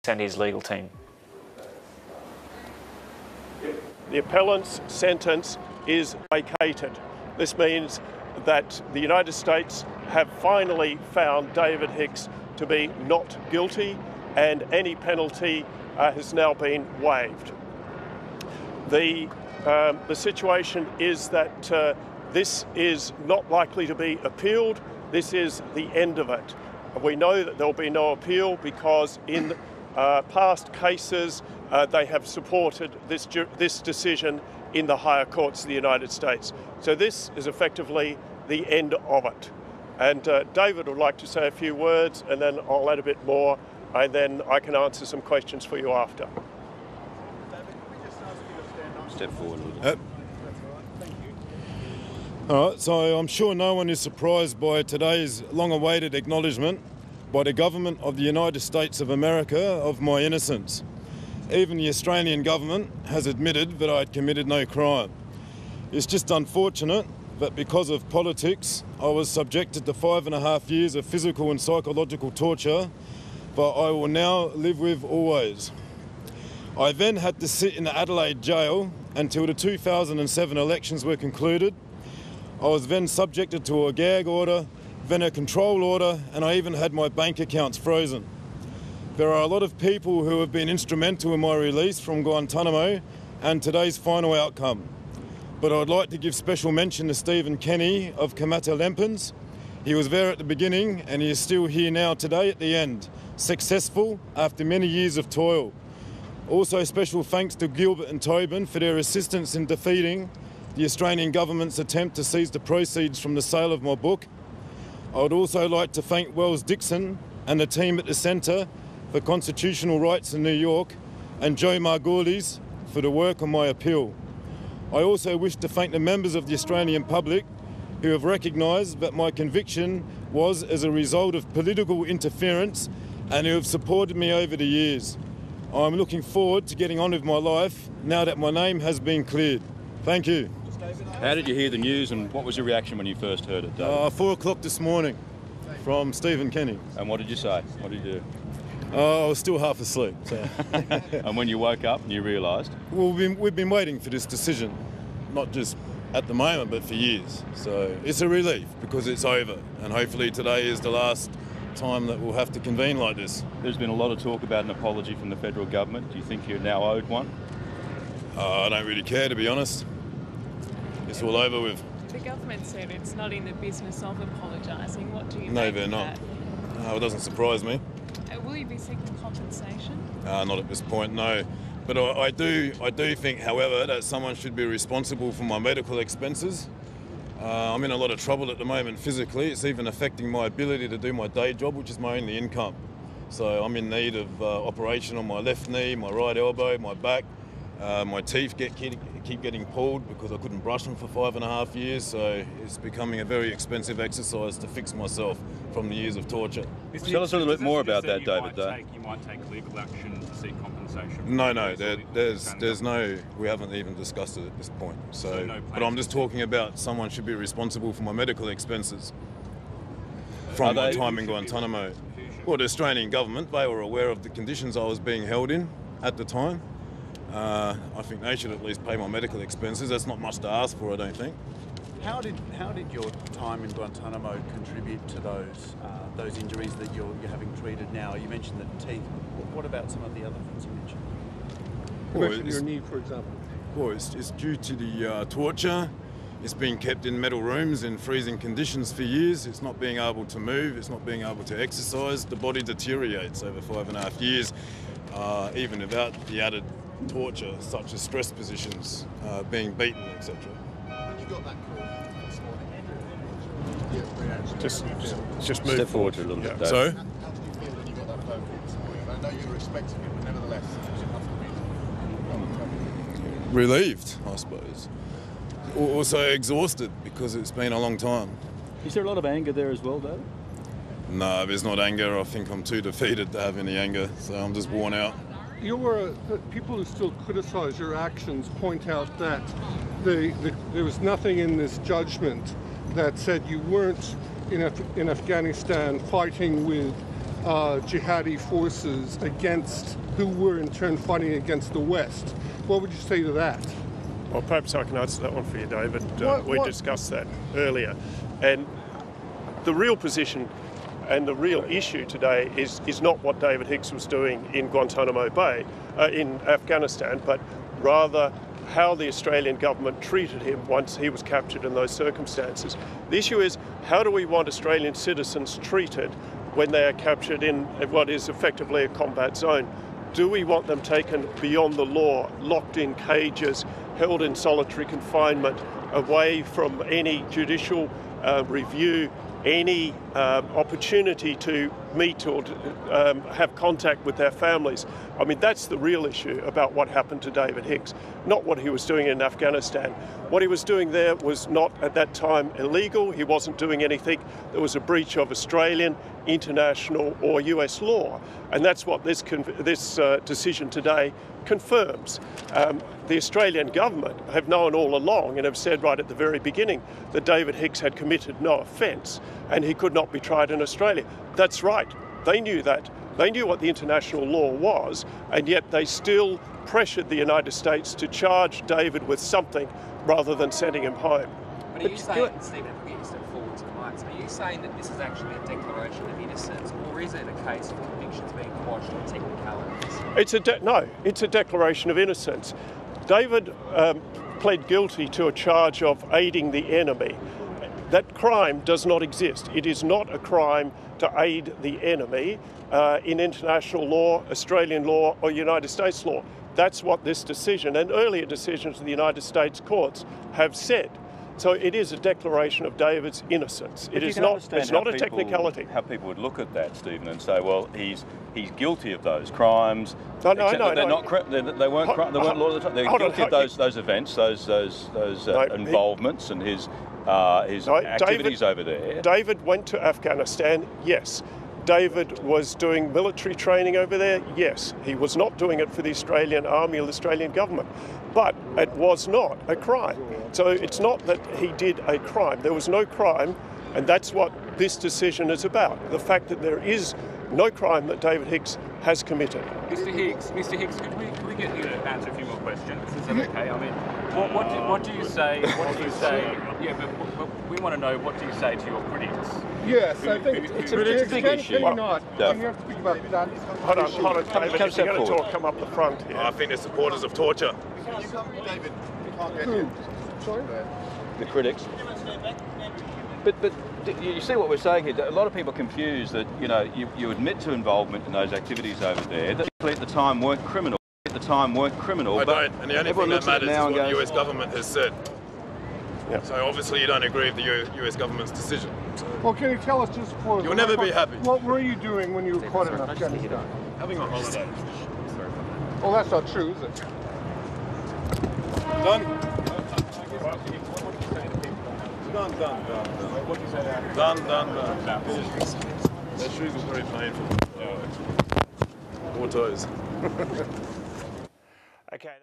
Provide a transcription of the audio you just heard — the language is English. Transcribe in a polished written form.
and his legal team. The appellant's sentence is vacated. This means that the United States have finally found David Hicks to be not guilty, and any penalty has now been waived. The situation is that this is not likely to be appealed. This is the end of it. We know that there will be no appeal because in past cases they have supported this decision in the higher courts of the United States. So this is effectively the end of it. And David would like to say a few words, and then I'll add a bit more, and then I can answer some questions for you after. David, can we just ask you to stand up? Step forward a little. That's all right, thank you. All right, so I'm sure no one is surprised by today's long-awaited acknowledgement by the government of the United States of America of my innocence. Even the Australian government has admitted that I had committed no crime. It's just unfortunate that because of politics, I was subjected to 5.5 years of physical and psychological torture that I will now live with always. I then had to sit in the Adelaide jail until the 2007 elections were concluded. I was then subjected to a gag order, then a control order, and I even had my bank accounts frozen. There are a lot of people who have been instrumental in my release from Guantanamo and today's final outcome. But I would like to give special mention to Stephen Kenny of Kamata Lempens. He was there at the beginning and he is still here now today at the end, successful after many years of toil. Also special thanks to Gilbert and Tobin for their assistance in defeating the Australian government's attempt to seize the proceeds from the sale of my book. I would also like to thank Wells Dixon and the team at the Centre for Constitutional Rights in New York and Joe Margulies for the work on my appeal. I also wish to thank the members of the Australian public who have recognised that my conviction was as a result of political interference and who have supported me over the years. I'm looking forward to getting on with my life now that my name has been cleared. Thank you. How did you hear the news and what was your reaction when you first heard it, David? 4 o'clock this morning from Stephen Kenny. And what did you say? What did you do? I was still half asleep. So. And when you woke up and you realised? Well, we've been waiting for this decision, not just at the moment, but for years. So it's a relief because it's over, and hopefully today is the last time that we'll have to convene like this. There's been a lot of talk about an apology from the federal government. Do you think you're now owed one? I don't really care, to be honest. It's all over with. The government said it's not in the business of apologising. What do you No, make they're of not. that? It doesn't surprise me. Will you be seeking compensation? Not at this point, no. But I do think, however, that someone should be responsible for my medical expenses. I'm in a lot of trouble at the moment physically. It's even affecting my ability to do my day job, which is my only income. So I'm in need of operation on my left knee, my right elbow, my back. My teeth keep getting pulled because I couldn't brush them for 5.5 years, so it's becoming a very expensive exercise to fix myself from the years of torture. Tell us a little bit more about that, David. You might take legal action to seek compensation. No, there's no. We haven't even discussed it at this point. So no, but I'm just talking about someone should be responsible for my medical expenses from my time in Guantanamo. Well, the Australian government, they were aware of the conditions I was being held in at the time. I think they should at least pay my medical expenses. That's not much to ask for, I don't think. How did your time in Guantanamo contribute to those injuries that you're having treated now? You mentioned the teeth. What about some of the other things you mentioned? Well, your knee, for example. Well, it's due to the torture. It's being kept in metal rooms in freezing conditions for years. It's not being able to move. It's not being able to exercise. The body deteriorates over 5.5 years, even without the added torture, such as stress positions, being beaten, etc. You got that call this morning? Just move Step forward a little bit, David. So? How did you feel when you got that phone call this morning? I know you were expecting it, but nevertheless, Relieved, I suppose. Also exhausted because it's been a long time. Is there a lot of anger there as well, David? No, there's not anger. I think I'm too defeated to have any anger, so I'm just worn out. People who still criticise your actions point out that there was nothing in this judgment that said you weren't in Afghanistan fighting with jihadi forces against, who were in turn fighting against the West. What would you say to that? Well, perhaps I can answer that one for you, David. We What? discussed that earlier. And the real position and the real issue today is not what David Hicks was doing in Guantanamo Bay, in Afghanistan, but rather how the Australian government treated him once he was captured in those circumstances. The issue is, how do we want Australian citizens treated when they are captured in what is effectively a combat zone? Do we want them taken beyond the law, locked in cages, held in solitary confinement, away from any judicial review, any opportunity to meet or have contact with their families? I mean, that's the real issue about what happened to David Hicks, not what he was doing in Afghanistan. What he was doing there was not at that time illegal. He wasn't doing anything that was a breach of Australian, international or US law. And that's what this decision today confirms. The Australian government have known all along and have said right at the very beginning that David Hicks had committed no offence and he could not be tried in Australia. That's right. They knew that. They knew what the international law was, and yet they still pressured the United States to charge David with something rather than sending him home. But are you saying, Stephen, if we get you step forward to the mics, are you saying that this is actually a declaration of innocence, or is it a case of convictions being quashed on technicalities? No, it's a declaration of innocence. David pled guilty to a charge of aiding the enemy. That crime does not exist. It is not a crime to aid the enemy in international law, Australian law or United States law. That's what this decision and earlier decisions of the United States courts have said. So it is a declaration of David's innocence. It's not a technicality. How people would look at that, Stephen, and say, well, he's guilty of those crimes. No. They weren't law of the time. They're guilty of those events, those involvements and his activities over there. David went to Afghanistan, yes. David was doing military training over there, yes. He was not doing it for the Australian Army or the Australian government, but it was not a crime. So it's not that he did a crime. There was no crime, and that's what this decision is about. The fact that there is no crime that David Hicks has committed. Mr. Hicks, could we get you to answer a few more questions? Is that okay? I mean, what do you say? What do you say? Yeah, but we want to know, what do you say to your critics? Yes, I think it's a big issue. Well, not. yeah. You have to speak about that. Hold on, David, if you're going to talk, come up the front here. I think they're supporters of torture. David, you can't get in. Sorry? The critics. But you see what we're saying here. A lot of people confuse that, you admit to involvement in those activities over there that at the time weren't criminal. I don't, and the only thing that matters is what the US government has said. Yeah. So obviously you don't agree with the US government's decision. So well, can you tell us just for... You'll never be happy. What were you doing when you were caught in Afghanistan? Having a holiday. Well, that's not true, is it? Done. Done. Their shoes are very painful. More toes. Okay.